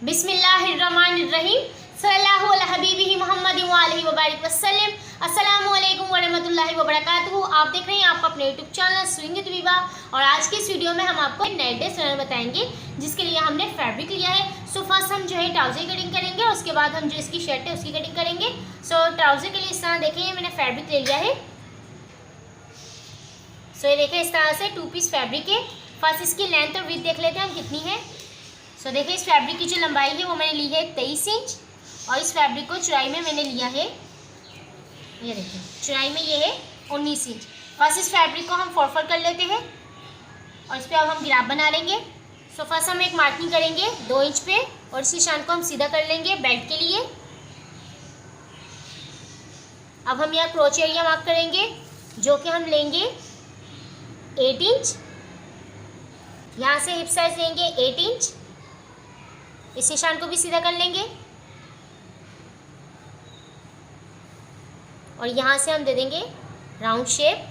बिस्मिल्लाहिर्रहमानिर्रहीम सल्लल्लाहु अला हबीबिही मुहम्मद व आलिहि व बारिक वसल्लम। अस्सलामु अलैकुम व रहमतुल्लाहि व बरकातुहू। आप देख रहे हैं आपका अपने यूट्यूब चैनल स्विंग विद विवा और आज की इस वीडियो में हम आपको नए ड्रेस बताएंगे जिसके लिए हमने फैब्रिक लिया है। सो फर्स्ट हम जो है ट्राउज़र की कटिंग करेंगे और उसके बाद हम जो इसकी शर्ट है उसकी कटिंग करेंगे। सो ट्राउज़र के लिए इस तरह देखिए मैंने फैब्रिक ले लिया है। सो ये देखिए इस तरह से 2 पीस फैब्रिक है। फर्स्ट इसकी लेंथ और विड्थ देख लेते हैं हम कितनी है। सो देखिए इस फैब्रिक की जो लंबाई है वो मैंने ली है 23 इंच और इस फैब्रिक को चौड़ाई में मैंने लिया है, ये देखिए चौड़ाई में ये है 19 इंच। फर्स्ट इस फैब्रिक को हम फोल्ड कर लेते हैं और इस पर अब हम ग्राफ बना लेंगे। सो फर्स्ट हम एक मार्किंग करेंगे 2 इंच पे और इस निशान को हम सीधा कर लेंगे बेल्ट के लिए। अब हम यहाँ क्रोच एरिया मार्क करेंगे जो कि हम लेंगे 8 इंच। यहाँ से हिप साइज लेंगे 8 इंच, इस निशान को भी सीधा कर लेंगे और यहाँ से हम दे देंगे राउंड शेप।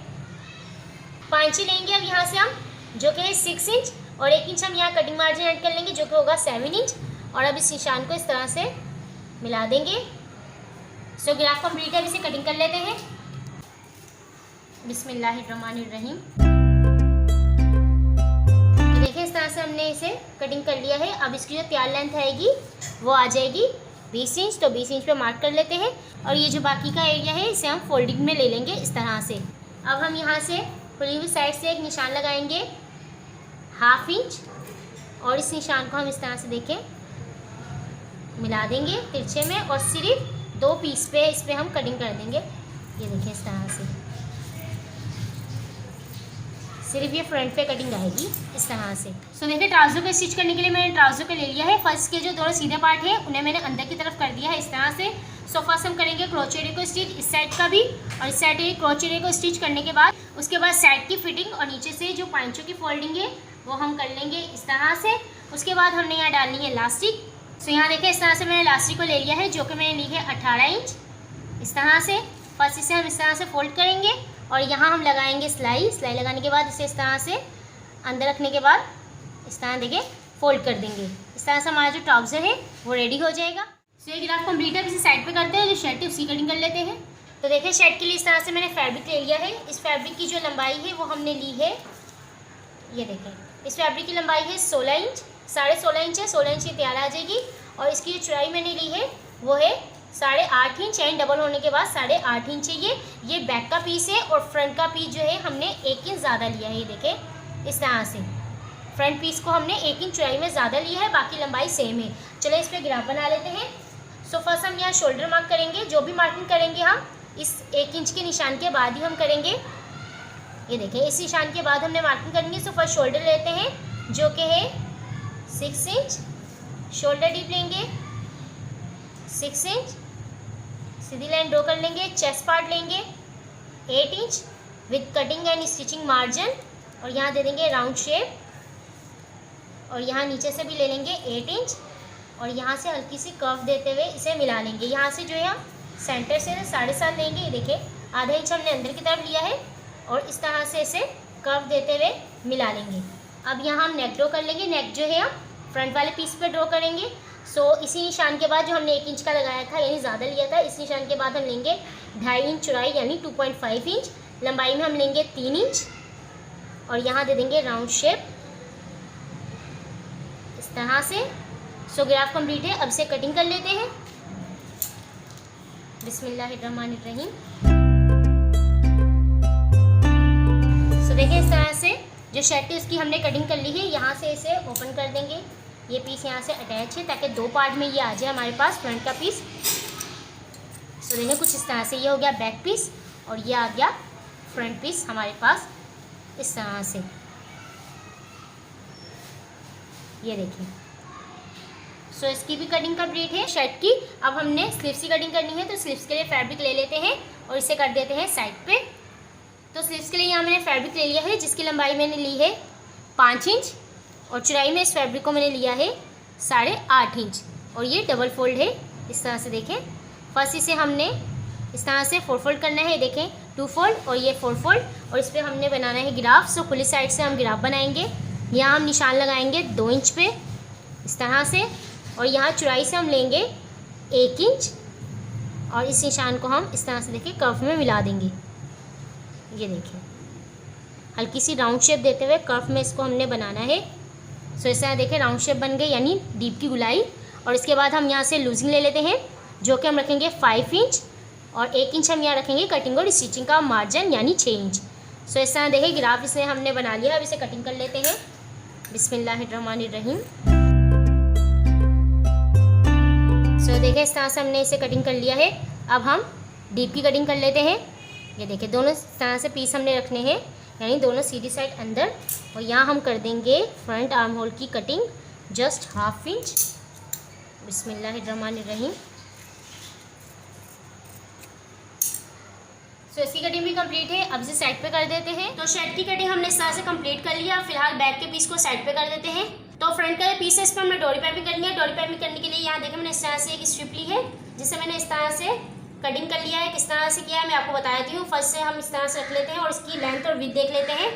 5 इंच लेंगे अब यहाँ से हम जो कि है 6 इंच और 1 इंच हम यहाँ कटिंग मार्जिन ऐड कर लेंगे जो कि होगा 7 इंच और अब इस निशान को इस तरह से मिला देंगे। सो ग्राफ कंप्लीट है, अब इसे कटिंग कर लेते हैं। बिस्मिल्लाहिर्रहमानिर्रहीम। देखिए इस तरह से हमने इसे कटिंग कर लिया है। अब इसकी जो तैयार लेंथ आएगी वो आ जाएगी 20 इंच, तो 20 इंच पे मार्क कर लेते हैं और ये जो बाकी का एरिया है इसे हम फोल्डिंग में ले लेंगे इस तरह से। अब हम यहाँ से खुली हुई साइड से एक निशान लगाएंगे 1/2 इंच और इस निशान को हम इस तरह से देखें मिला देंगे तिरछे में और सिर्फ 2 पीस पे इस पर हम कटिंग कर देंगे। ये देखिए इस तरह से सिर्फ ये फ्रंट पे कटिंग आएगी इस तरह से। सो देखिए ट्राउज़र को स्टिच करने के लिए मैंने ट्राउज़र को ले लिया है। फर्स्ट के जो दोनों सीधे पार्ट है उन्हें मैंने अंदर की तरफ कर दिया है इस तरह से। सो फर्स्ट हम करेंगे क्रोच एरिया को स्टिच इस साइड का भी और इस साइड क्रोच एरिया को स्टिच करने के बाद उसके बाद साइड की फिटिंग और नीचे से जो पांचों की फोल्डिंग है वो हम कर लेंगे इस तरह से। उसके बाद हमने यहाँ डालनी है इलास्टिक। सो यहाँ देखिए इस तरह से मैंने इलास्टिक को ले लिया है जो कि मैंने ली है 18 इंच इस तरह से। फर्स्ट इसे हम इस तरह से फोल्ड करेंगे और यहाँ हम लगाएंगे सिलाई लगाने के बाद इसे इस तरह से अंदर रखने के बाद इस तरह देखिए फोल्ड कर देंगे। इस तरह से हमारा जो ट्राउज़र है वो रेडी हो जाएगा। सो ये ग्राफ कंप्लीट है, इसे साइड पे करते हैं। जो शर्ट है उसकी कटिंग कर लेते हैं। तो देखिए शर्ट के लिए इस तरह से मैंने फैब्रिक ले लिया है। इस फैब्रिक की जो लंबाई है वो हमने ली है, ये देखें इस फैब्रिक की लंबाई है 16 इंच, 16.5 इंच है। 16 इंच की तैयार आ जाएगी और इसकी जो चौड़ाई मैंने ली है वो है 8.5 इंच। एंड डबल होने के बाद 8.5 इंच है। ये बैक का पीस है और फ्रंट का पीस जो है हमने 1 इंच ज़्यादा लिया है। ये देखें इस तरह से फ्रंट पीस को हमने 1 इंच चौड़ाई में ज़्यादा लिया है, बाकी लंबाई सेम है। चलिए इस पर ग्राफ बना लेते हैं। सो फर्स्ट हम यहाँ शोल्डर मार्क करेंगे। जो भी मार्किंग करेंगे हम इस 1 इंच के निशान के बाद ही हम करेंगे। ये देखें इस निशान के बाद हमने मार्किंग करनी है। सो फर्स्ट शोल्डर लेते हैं जो कि है 6 इंच। शोल्डर डीप लेंगे 6 इंच, सीधी लाइन ड्रॉ कर लेंगे। चेस्ट पार्ट लेंगे 8 inch with cutting and stitching margin और यहाँ दे देंगे राउंड शेप और यहाँ नीचे से भी ले लेंगे 8 इंच और यहाँ से हल्की सी कर्व देते हुए इसे मिला लेंगे। यहाँ से जो है हम सेंटर से 7.5 लेंगे। ये देखिए आधा इंच हमने अंदर की तरफ लिया है और इस तरह से इसे कर्व देते हुए मिला लेंगे। अब यहाँ हम नेक ड्रॉ कर लेंगे। नेक जो है हम फ्रंट वाले पीस पर ड्रॉ करेंगे। सो इसी निशान के बाद जो हमने 1 इंच का लगाया था यानी ज़्यादा लिया था, इस निशान के बाद हम लेंगे 2.5 इंच चौड़ाई यानी 2.5 इंच। लंबाई में हम लेंगे 3 इंच और यहाँ दे देंगे राउंड शेप इस तरह से। सो ग्राफ कंप्लीट है, अब से कटिंग कर लेते हैं। बिस्मिल्लाहिर्रहमानिर्रहीम। सो देखिए इस तरह से जो शर्ट है उसकी हमने कटिंग कर ली है। यहाँ से इसे ओपन कर देंगे। ये पीस यहाँ से अटैच है ताकि 2 पार्ट में ये आ जाए हमारे पास फ्रंट का पीस। सो देखिए कुछ इस तरह से ये हो गया बैक पीस और ये आ गया फ्रंट पीस हमारे पास इस तरह से। ये देखिए सो इसकी भी कटिंग कंप्लीट है शर्ट की। अब हमने स्लीव्स की कटिंग करनी है तो स्लीव्स के लिए फैब्रिक ले लेते हैं और इसे कर देते हैं साइड पे। तो स्लीव्स के लिए यहाँ मैंने फैब्रिक ले लिया है जिसकी लंबाई मैंने ली है 5 इंच और चौड़ाई में इस फैब्रिक को मैंने लिया है 8.5 इंच और ये डबल फोल्ड है इस तरह से। देखें फर्स्ट इसे हमने इस तरह से 4 फोल्ड करना है। देखें 2 फोल्ड और ये 4 फोल्ड और इस पर हमने बनाना है ग्राफ। सो खुली साइड से हम ग्राफ बनाएंगे। यहाँ हम निशान लगाएंगे 2 इंच पे इस तरह से। और यहाँ चौड़ाई से हम लेंगे 1 इंच और इस निशान को हम इस तरह से देखिए कर्व में मिला देंगे। ये देखिए हल्की सी राउंड शेप देते हुए कर्व में इसको हमने बनाना है। सो इस तरह देखिए राउंड शेप बन गई, यानी डीप की गुलाई। और इसके बाद हम यहाँ से लूजिंग ले लेते हैं, जो कि हम रखेंगे 5 इंच और 1 इंच हम यहाँ रखेंगे कटिंग और स्टिचिंग का मार्जिन, यानी 6 इंच। सो इस तरह देखिए ग्राफ इसे हमने बना लिया। अब इसे कटिंग कर लेते हैं। बिस्मिल्लाहिर्रहमानिर्रहीम। सो देखिए इस तरह से हमने इसे कटिंग कर लिया है। अब हम डीप की कटिंग कर लेते हैं। ये देखिए दोनों इस तरह से पीस हमने रखने हैं, यानी दोनों सीधी साइड अंदर। और यहाँ हम कर देंगे फ्रंट आर्म होल की कटिंग जस्ट 1/2 इंच। बिस्मिल्लाहिर्रहमानिर्रहीम। सो इसकी कटिंग भी कंप्लीट है। अब इसे साइड पे कर देते हैं। तो शर्ट की कटिंग हमने इस तरह से कंप्लीट कर लिया। फिलहाल बैक के पीस को साइड पे कर देते हैं। तो फ्रंट का पीस है, इस पर हमने डोरी पाइपिंग करनी है। डोरी पाइपिंग करने के लिए यहाँ देखिए मैंने इस तरह से एक स्ट्रिप ली है, जिसे मैंने इस तरह से कटिंग कर लिया है। किस तरह से किया है मैं आपको बता देती हूँ। फर्स्ट से हम इस तरह से रख लेते हैं और इसकी लेंथ और विड्थ देख लेते हैं।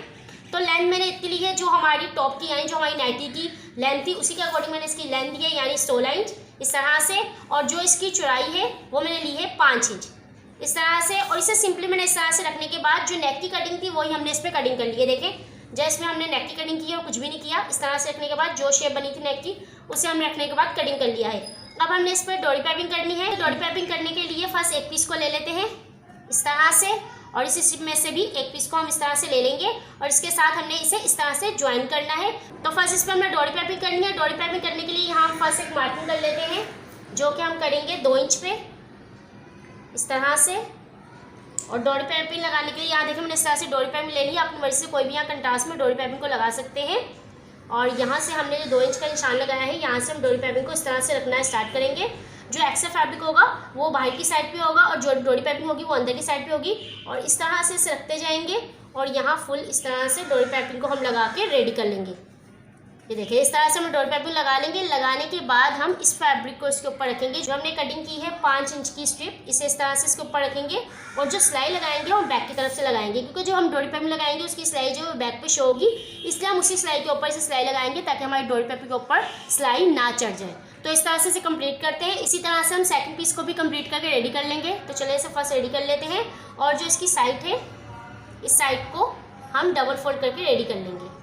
तो लेंथ मैंने इतनी ली है जो हमारी टॉप की, यानी जो हमारी नाइटी की लेंथ थी उसी के अकॉर्डिंग मैंने इसकी लेंथ दी है, यानी 16 इंच इस तरह से। और जो इसकी चौड़ाई है वो मैंने ली है 5 इंच इस तरह से। और इसे सिंपली मैंने इस तरह से रखने के बाद जो नेक की कटिंग थी वही हमने इस पर कटिंग कर ली है। देखें जैसे हमने नेक की कटिंग की है और कुछ भी नहीं किया। इस तरह से रखने के बाद जो शेप बनी थी नेक की उसे हमने रखने के बाद कटिंग कर लिया है। अब हमने इस पर डोरी पाइपिंग करनी है। डोरी पाइपिंग करने के लिए फर्स्ट एक पीस को ले लेते हैं इस तरह से, और इस स्ट्रिप में से भी एक पीस को हम इस तरह से ले लेंगे और इसके साथ हमने इसे इस तरह से ज्वाइन करना है। तो फर्स्ट इस पर हमने डोरी पाइपिंग करनी है। डोरी पाइपिंग करने के लिए यहाँ हम फर्स्ट एक मार्किंग कर लेते हैं, जो कि हम करेंगे 2 इंच पे इस तरह से। और डोरी पाइपिंग लगाने के लिए यहाँ देखिए मैंने इस तरह से डोरी पाइपिंग ले ली है। अपनी मर्जी से कोई भी यहाँ कंट्रास्ट में डोरी पाइपिंग को लगा सकते हैं। और यहाँ से हमने जो 2 इंच का निशान लगाया है, यहाँ से हम डोरी पाइपिंग को इस तरह से रखना स्टार्ट करेंगे। जो एक्स्ट्रा फैब्रिक होगा वो बाहर की साइड पे होगा और जो डोरी पाइपिंग होगी वो अंदर की साइड पे होगी। और इस तरह से इसे रखते जाएंगे और यहाँ फुल इस तरह से डोरी पाइपिंग को हम लगा के रेडी कर लेंगे। ये देखिए इस तरह से हम डोरी पाइपिंग लगा लेंगे। लगाने के बाद हम इस फैब्रिक को इसके ऊपर रखेंगे। जो हमने कटिंग की है 5 इंच की स्ट्रिप, इसे इस तरह से इसके ऊपर रखेंगे। और जो सिलाई लगाएंगे हम बैक की तरफ से लगाएंगे, क्योंकि जो हम डोरी पाइपिंग लगाएंगे उसकी सिलाई जो बैक पे शो होगी, इसलिए हम उसी सिलाई के ऊपर इसे सिलाई लगाएंगे ताकि हमारी डोरी पाइपिंग के ऊपर सिलाई ना चढ़ जाए। तो इस तरह से इसे कंप्लीट करते हैं। इसी तरह से हम सेकंड पीस को भी कंप्लीट करके रेडी कर लेंगे। तो चलिए इसे फर्स्ट रेडी कर लेते हैं। और जो इसकी साइड है, इस साइड को हम डबल फोल्ड करके रेडी कर लेंगे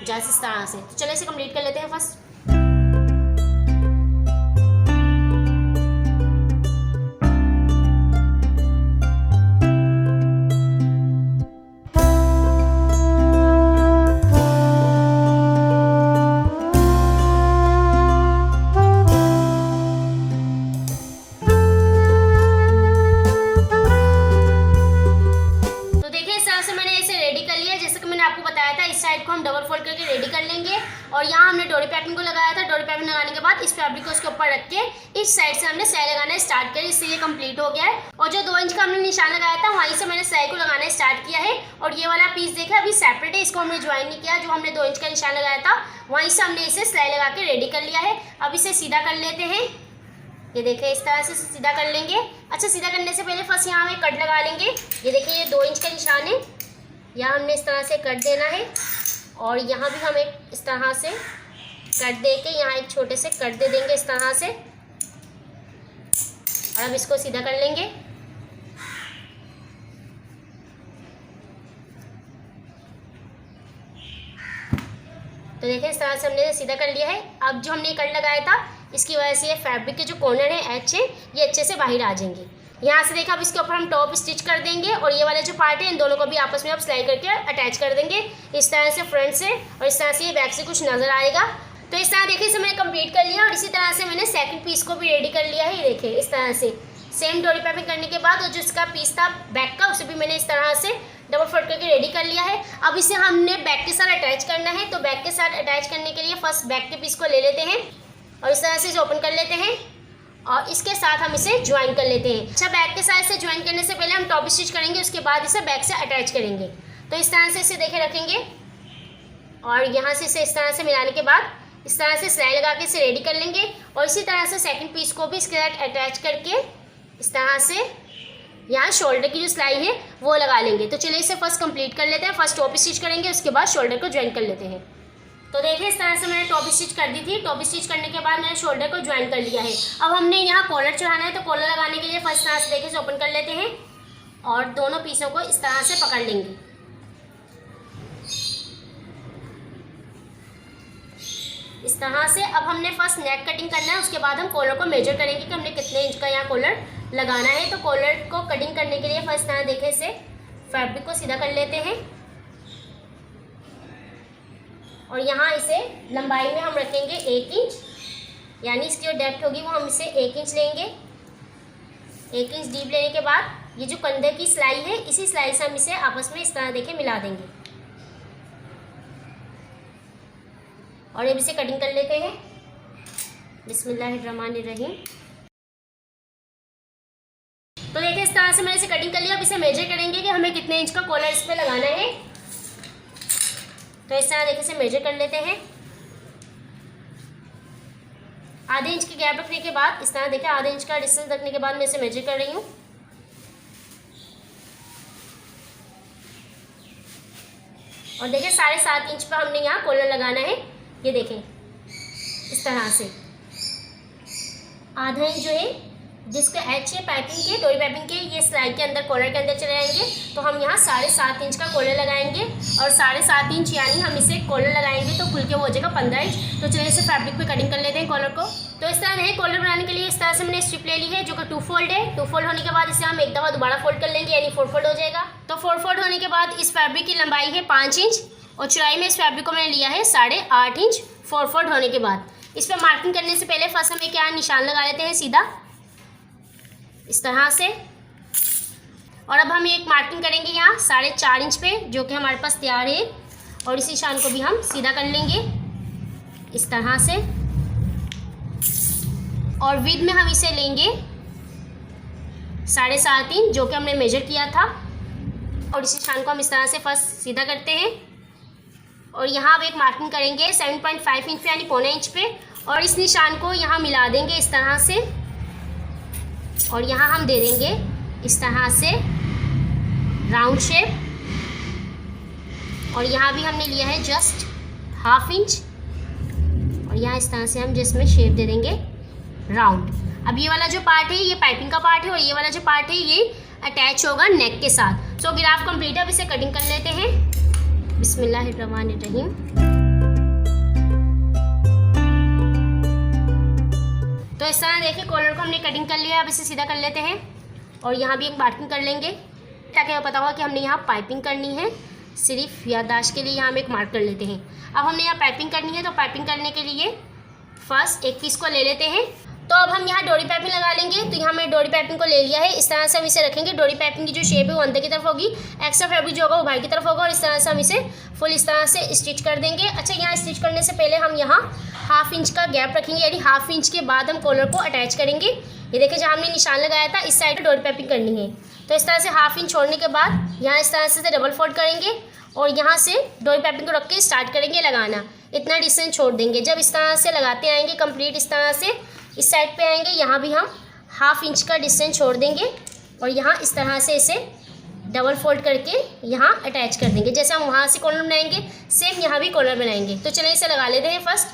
जैसे इस तरह से। तो चलिए इसे कंप्लीट कर लेते हैं फर्स्ट। साइड को हम डबल फोल्ड करके रेडी कर लेंगे। और यहाँ हमने डोरी पाइपिंग को लगाया था। डोरी पाइपिंग लगाने के बाद इस फैब्रिक को उसके ऊपर रख के इस साइड से हमने सिलाई लगाना स्टार्ट किया, इससे ये कंप्लीट हो गया है। और जो 2 इंच का हमने निशान लगाया था वहीं से मैंने सिलाई को लगाना स्टार्ट किया है। और ये वाला पीस देखिए अभी सेपरेट है, इसको हमने ज्वाइन नहीं किया। जो हमने 2 इंच का निशान लगाया था वहीं से हमने इसे सिलाई लगा के रेडी कर लिया है। अब इसे सीधा कर लेते हैं। ये देखिए इस तरह से सीधा कर लेंगे। अच्छा, सीधा करने से पहले फर्स्ट यहाँ हमें कट लगा लेंगे। ये देखिए ये 2 इंच का निशान है, यहाँ हमने इस तरह से कट देना है। और यहाँ भी हम एक इस तरह से कट दे के यहाँ एक छोटे से कट दे देंगे इस तरह से। और अब इसको सीधा कर लेंगे। तो देखिए इस तरह से हमने सीधा कर लिया है। अब जो हमने कट लगाया था इसकी वजह से ये फैब्रिक के जो कॉर्नर है एच है ये अच्छे से बाहर आ जाएंगे। यहाँ से देखा अब इसके ऊपर हम टॉप स्टिच कर देंगे। और ये वाला जो पार्ट है इन दोनों को भी आपस में आप सिलाई करके अटैच कर देंगे इस तरह से फ्रंट से। और इस तरह से ये बैक से कुछ नज़र आएगा। तो इस तरह देखिए इसे मैंने कंप्लीट कर लिया। और इसी तरह से मैंने सेकंड पीस को भी रेडी कर लिया है। ये देखिए इस तरह से सेम डोरी पाइपिंग करने के बाद और जो इसका पीस था बैक का उसे भी मैंने इस तरह से डबल फोल्ड करके रेडी कर लिया है। अब इसे हमने बैक के साथ अटैच करना है। तो बैक के साथ अटैच करने के लिए फर्स्ट बैक के पीस को ले लेते हैं और इस तरह से ओपन कर लेते हैं और इसके साथ हम इसे ज्वाइन कर लेते हैं। अच्छा, बैक के साथ से ज्वाइन करने से पहले हम टॉप स्टिच करेंगे, उसके बाद इसे बैक से अटैच करेंगे। तो इस तरह से इसे देखे रखेंगे और यहाँ से इसे इस तरह से मिलाने के बाद इस तरह से सिलाई लगा के इसे रेडी कर लेंगे। और इसी तरह से सेकंड पीस को भी इसके साथ अटैच करके इस तरह से यहाँ शोल्डर की जो सिलाई है वो लगा लेंगे। तो चलिए इसे फर्स्ट कंप्लीट कर लेते हैं। फर्स्ट टॉप स्टिच करेंगे, उसके बाद शोल्डर को ज्वाइन कर लेते हैं। तो देखिए इस तरह से मैंने टॉप स्टिच कर दी थी। टॉप स्टिच करने के बाद मैंने शोल्डर को ज्वाइन कर लिया है। अब हमने यहाँ कॉलर चढ़ाना है, तो कॉलर लगाने के लिए फर्स्ट तरह से देखिए से ओपन कर लेते हैं और दोनों पीसों को इस तरह से पकड़ लेंगे। इस तरह से अब हमने फर्स्ट नेक कटिंग करना है, उसके बाद हम कॉलर को मेजर करेंगे कि हमने कितने इंच का यहाँ कॉलर लगाना है। तो कॉलर को कटिंग करने के लिए फर्स्ट तरह देखे से फैब्रिक को सीधा कर लेते हैं और यहाँ इसे लंबाई में हम रखेंगे 1 इंच, यानी इसकी जो डेप्थ होगी वो हम इसे 1 इंच लेंगे। 1 इंच डीप लेने के बाद ये जो कंधे की सिलाई है, इसी सिलाई से हम इसे आपस में इस तरह देखे मिला देंगे और अब इसे कटिंग कर लेते हैं। बिस्मिल्लाहिर्रहमानिर्रहीम। तो देखिए इस तरह से मैंने इसे कटिंग कर लिया। अब इसे मेजर करेंगे कि हमें कितने इंच का कॉलर इस पर लगाना है। तो इस तरह देखिए इसे मेजर कर लेते हैं। आधे इंच की गैप रखने के बाद इस तरह देखिए आधे इंच का डिस्टेंस रखने के बाद मैं इसे मेजर कर रही हूँ। और देखिए 7.5 इंच पर हमने यहाँ कॉलर लगाना है। ये देखें इस तरह से आधा इंच जो है जिसका एच है पाइपिंग के, डोरी पाइपिंग के, ये सिलाई के अंदर कॉलर के अंदर चले जाएंगे। तो हम यहाँ 7.5 इंच का कॉलर लगाएंगे और 7.5 इंच यानी हम इसे कॉलर लगाएंगे तो खुल के वो हो जाएगा 15 इंच। तो चलिए इसे फैब्रिक पे कटिंग कर लेते हैं कॉलर को। तो इस तरह है कॉलर बनाने के लिए इस तरह से मैंने स्ट्रिप ले ली है जो कि 2 फोल्ड है। 2 फोल्ड होने के बाद इसे हम एक दफ़ा दोबारा फोल्ड कर लेंगे, यानी 4 फोल्ड हो जाएगा। तो 4 फोल्ड होने के बाद इस फैब्रिक की लंबाई है 5 इंच और चौड़ाई में इस फैब्रिक को मैंने लिया है 8.5 इंच। 4 फोल्ड होने के बाद इस पर मार्किंग करने से पहले फर्स्ट हमें क्या निशान लगा लेते हैं सीधा इस तरह से। और अब हम एक मार्किंग करेंगे यहाँ 4.5 इंच पे जो कि हमारे पास तैयार है और इस निशान को भी हम सीधा कर लेंगे इस तरह से। और विड्थ में हम इसे लेंगे 7.5 इंच जो कि हमने मेजर किया था और इस निशान को हम इस तरह से फर्स्ट सीधा करते हैं और यहाँ अब एक मार्किंग करेंगे 7.5 इंच पे यानी 1.25 इंच पे और इस निशान को यहाँ मिला देंगे इस तरह से और यहाँ हम दे देंगे इस तरह से राउंड शेप और यहाँ भी हमने लिया है जस्ट 1/2 इंच और यहाँ इस तरह से हम जिसमें शेप दे देंगे राउंड। अब ये वाला जो पार्ट है ये पाइपिंग का पार्ट है और ये वाला जो पार्ट है ये अटैच होगा नेक के साथ। सो ग्राफ कंप्लीट है। अब इसे कटिंग कर लेते हैं। बिस्मिल्लाहिर्रहमानिर्रहीम। तो इस तरह देखिए कॉलर को हमने कटिंग कर लिया है। अब इसे सीधा कर लेते हैं और यहाँ भी एक मार्किंग कर लेंगे ताकि हमें पता होगा कि हमने यहाँ पाइपिंग करनी है। सिर्फ याददाश्त के लिए यहाँ हम एक मार्क कर लेते हैं। अब हमने यहाँ पाइपिंग करनी है तो पाइपिंग करने के लिए फर्स्ट एक पीस को ले लेते हैं। तो अब हम यहाँ डोरी पाइपिंग लगा लेंगे। तो यहाँ मैंने डोरी पाइपिंग को ले लिया है। इस तरह से हम इसे रखेंगे। डोरी पाइपिंग की जो शेप है वो अंदर की तरफ होगी, एक्स्ट्रा फैब्रिक जो होगा वो बाहर की तरफ होगा और इस तरह से हम इसे फुल इस तरह से स्टिच कर देंगे। अच्छा यहाँ स्टिच करने से पहले हम यहाँ 1/2 इंच का गैप रखेंगे, यानी 1/2 इंच के बाद हम कॉलर को अटैच करेंगे। ये देखिए जहाँ हमने निशान लगाया था इस साइड डोरी पाइपिंग करनी है। तो इस तरह से 1/2 इंच छोड़ने के बाद यहाँ इस तरह से डबल फोल्ड करेंगे और यहाँ से डोरी पाइपिंग को रख के स्टार्ट करेंगे लगाना। इतना डिस्टेंस छोड़ देंगे। जब इस तरह से लगाते आएंगे कंप्लीट इस तरह से इस साइड पे आएंगे, यहाँ भी हम 1/2 इंच का डिस्टेंस छोड़ देंगे और यहाँ इस तरह से इसे डबल फोल्ड करके यहाँ अटैच कर देंगे। जैसे हम वहाँ से कॉर्नर बनाएंगे सेम यहाँ भी कॉर्नर बनाएंगे। तो चलिए इसे लगा लेते हैं फर्स्ट।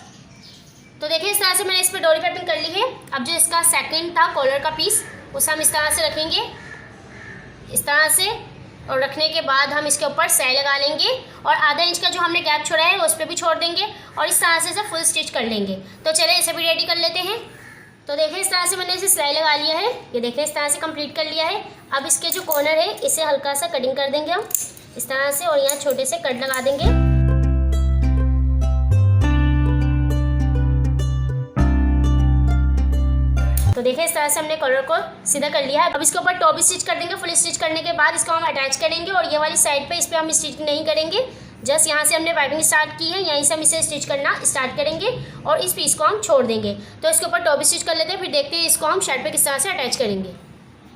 तो देखिए इस तरह से मैंने इस पर डोरी पाइपिंग कर ली है। अब जो इसका सेकंड था कॉलर का पीस उसे हम इस तरह से रखेंगे इस तरह से और रखने के बाद हम इसके ऊपर सिलाई लगा लेंगे और आधा इंच का जो हमने गैप छोड़ा है उस पर भी छोड़ देंगे और इस तरह से इसे फुल स्टिच कर लेंगे। तो चलिए इसे भी रेडी कर लेते हैं। तो देखिए इस तरह से मैंने इसे सिलाई लगा लिया है। ये देखिए इस तरह से कंप्लीट कर लिया है। अब इसके जो कॉर्नर है इसे हल्का सा कटिंग कर देंगे हम इस तरह से और यहाँ छोटे से कट लगा देंगे। तो देखिए इस तरह से हमने कॉलर को सीधा कर लिया है। अब इसके ऊपर टॉप स्टिच कर देंगे। फुल स्टिच करने के बाद इसको हम अटैच करेंगे और ये वाली साइड पे इस पर हम स्टिच नहीं करेंगे। जस्ट यहाँ से हमने पाइपिंग स्टार्ट की है, यहीं से हम इसे स्टिच करना स्टार्ट करेंगे और इस पीस को हम छोड़ देंगे। तो इसके ऊपर टॉप स्टिच कर लेते हैं, फिर देखते हैं इसको हम शर्ट पे किस तरह से अटैच करेंगे।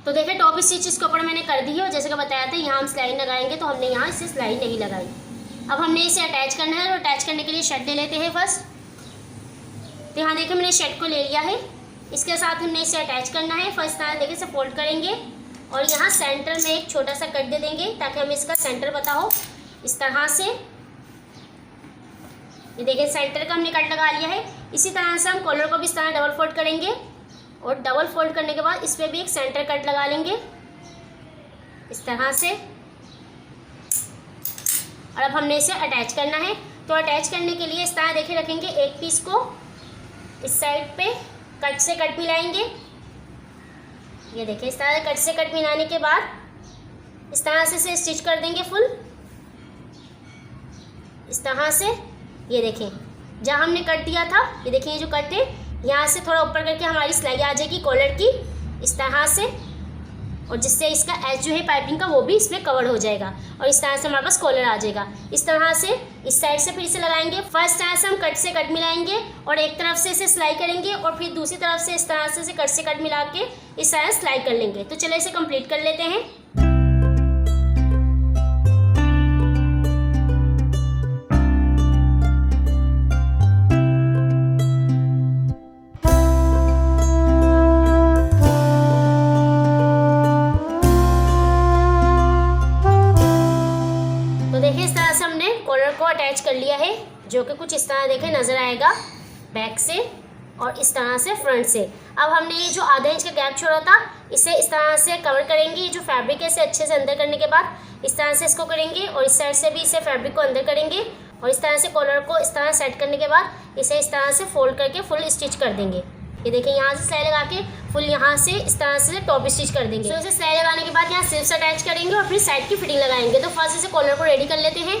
तो देखिए टॉप स्टिच इसके ऊपर मैंने कर दी है और जैसे कि बताया था यहाँ हम सिलाई लगाएंगे तो हमने यहाँ इसे सिलाई नहीं लगाई। अब हमने इसे अटैच करना है और अटैच करने के लिए शर्ट ले लेते हैं फर्स्ट। तो यहाँ देखिए मैंने शर्ट को ले लिया है, इसके साथ हमने इसे अटैच करना है। फर्स्ट तरह देखिए इसे फोल्ड करेंगे और यहाँ सेंटर में एक छोटा सा कट दे देंगे ताकि हमें इसका सेंटर पता हो इस तरह से। ये देखिए सेंटर का हमने कट लगा लिया है। इसी तरह से हम कॉलर को भी इस तरह डबल फोल्ड करेंगे और डबल फोल्ड करने के बाद इस पर भी एक सेंटर कट लगा लेंगे इस तरह से। और अब हमने इसे अटैच करना है। तो अटैच करने के लिए इस तरह देखिए रखेंगे, एक पीस को इस साइड पे कट से कट मिलाएंगे। ये देखिए इस तरह कट से कट मिलाने के बाद इस तरह से इसे स्टिच कर देंगे फुल इस तरह से। ये देखें जहाँ हमने कट दिया था, ये देखिए जो कट है यहाँ से थोड़ा ऊपर करके हमारी सिलाई आ जाएगी कॉलर की इस तरह से, और जिससे इसका एज जो है पाइपिंग का वो भी इसमें कवर हो जाएगा और इस तरह से हमारे पास कॉलर आ जाएगा। इस तरह से इस साइड से फिर इसे लगाएंगे। फर्स्ट तरह से हम कट से कट मिलाएंगे और एक तरफ से इसे सिलाई करेंगे और फिर दूसरी तरफ से इस तरह से इसे कट से कट मिला के इस तरह सिलाई कर लेंगे। तो चलिए इसे कंप्लीट कर लेते हैं। देखिए इस तरह से हमने कॉलर को अटैच कर लिया है, जो कि कुछ इस तरह देखे नज़र आएगा बैक से और इस तरह से फ्रंट से। अब हमने ये जो आधा इंच का गैप छोड़ा था इसे इस तरह से कवर करेंगे। ये जो फैब्रिक है इसे अच्छे से अंदर करने के बाद इस तरह से इसको करेंगे और इस साइड से भी इसे फैब्रिक को अंदर करेंगे और इस तरह से कॉलर को इस तरह सेट करने के बाद इसे इस तरह से फोल्ड करके फुल स्टिच कर देंगे। ये देखिए यहाँ से सिलाई लगा के फुल यहाँ से इस तरह से टॉप स्टिच कर देंगे। तो इसे सिलाई लगाने के बाद यहाँ स्लीव्स अटैच करेंगे और फिर साइड की फिटिंग लगाएंगे। तो फर्स्ट इसे कॉलर को रेडी कर लेते हैं।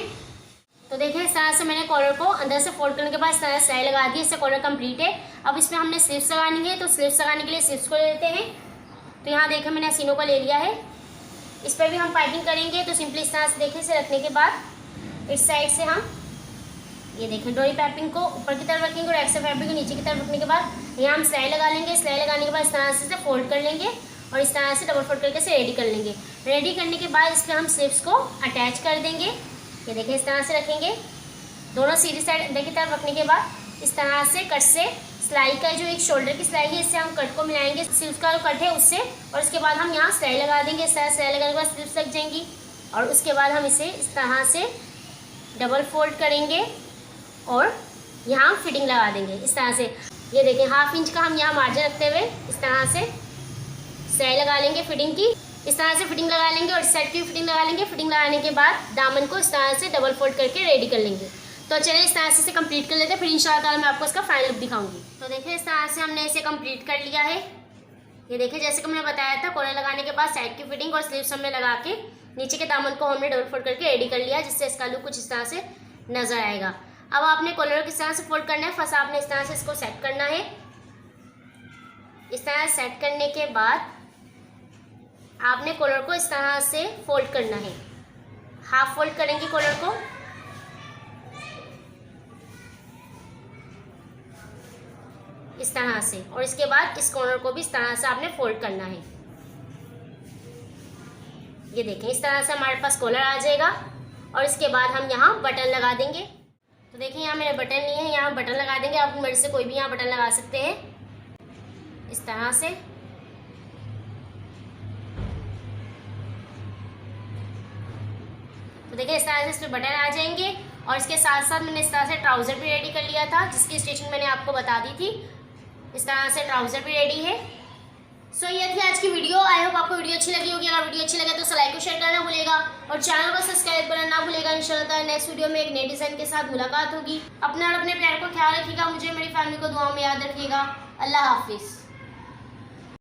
तो देखिए इस तरह से मैंने कॉलर को अंदर से फोल्ड करने के बाद इस तरह से सिलाई लगा दी। इससे कॉलर कंप्लीट है। अब इसमें हमने स्लीव्स लगानी है, तो स्लीव्स लगाने के लिए स्लीव्स को ले लेते हैं। तो यहाँ देखिए मैंने सीनों को ले लिया है। इस पर भी हम पाइपिंग करेंगे। तो सिंपली इस तरह से देखिए इसे रखने के बाद इस साइड से हम ये देखें डोरी पाइपिंग को ऊपर की तरफ रखेंगे और एक्स्ट्रा फैब्रिक को नीचे की तरफ रखने के बाद यहाँ हम सिलाई लगा लेंगे। सिलाई लगाने के बाद इस तरह से इसे फोल्ड कर लेंगे और इस तरह से डबल फोल्ड करके इसे रेडी कर लेंगे। रेडी करने के बाद इस पर हम स्लीव्स को अटैच कर देंगे। ये देखिए इस तरह से रखेंगे, दोनों सीधी साइड अंदर की तरफ रखने के बाद इस तरह से कट से सिलाई का जो एक शोल्डर की सिलाई है इससे हम कट को मिलाएंगे स्लीव्स का जो कट है उससे, और इसके बाद हम यहाँ सिलाई लगा देंगे। इस तरह सिलाई लगाने के बाद स्लीव्स लग जाएंगी और उसके बाद हम इसे इस तरह से डबल फोल्ड करेंगे और यहाँ फिटिंग लगा देंगे इस तरह से। ये देखें 1/2 इंच का हम यहाँ मार्जिन रखते हुए इस तरह से सिलाई लगा लेंगे फिटिंग की। इस तरह से फिटिंग लगा लेंगे और इस साइड की फिटिंग लगा लेंगे। फिटिंग लगाने के बाद दामन को इस तरह से डबल फोल्ड करके रेडी कर लेंगे। तो चलिए इस तरह से इसे कंप्लीट कर लेते हैं, फिर इंशाल्लाह मैं आपको इसका फाइनल लुक दिखाऊंगी। तो देखिए इस तरह से हमने इसे कंप्लीट कर लिया है। ये देखिए जैसे कि मैंने बताया था कॉलर लगाने के बाद साइड की फिटिंग और स्लीव्स हमने लगा के नीचे के दामन को हमने डबल फोल्ड करके रेडी कर लिया, जिससे इसका लुक कुछ इस तरह से नजर आएगा। अब आपने कॉलर किस तरह से फोल्ड करना है, फर्स्ट आपने इस तरह से इसको सेट करना है। इस तरह सेट करने के बाद आपने कॉलर को इस तरह से फोल्ड करना है। हाफ फोल्ड करेंगे कॉलर को, इस तरह से, और इसके बाद इस कॉर्नर को भी इस तरह से आपने फोल्ड करना है। ये देखें इस तरह से हमारे पास कॉलर आ जाएगा और इसके बाद हम यहाँ बटन लगा देंगे। तो देखिए यहाँ मैंने बटन लिए हैं, यहाँ बटन लगा देंगे। आप मेरे से कोई भी यहाँ बटन लगा सकते हैं इस तरह से। तो देखिए इस तरह से इसमें बटन आ जाएंगे और इसके साथ साथ मैंने इस तरह से ट्राउज़र भी रेडी कर लिया था, जिसकी स्टिचिंग मैंने आपको बता दी थी। इस तरह से ट्राउज़र भी रेडी है। सो ये थी आज की वीडियो। आई होप आपको वीडियो अच्छी लगी होगी। अगर वीडियो अच्छी लगे तो लाइक और शेयर करना भूलेगा और चैनल को सब्सक्राइब करना ना भूलेगा। इंशाल्लाह नेक्स्ट वीडियो में एक नए डिज़ाइन के साथ मुलाकात होगी। अपने और अपने प्यार को ख्याल रखिएगा। मुझे मेरी फैमिली को दुआओं में याद रखिएगा। अल्लाह हाफिज़।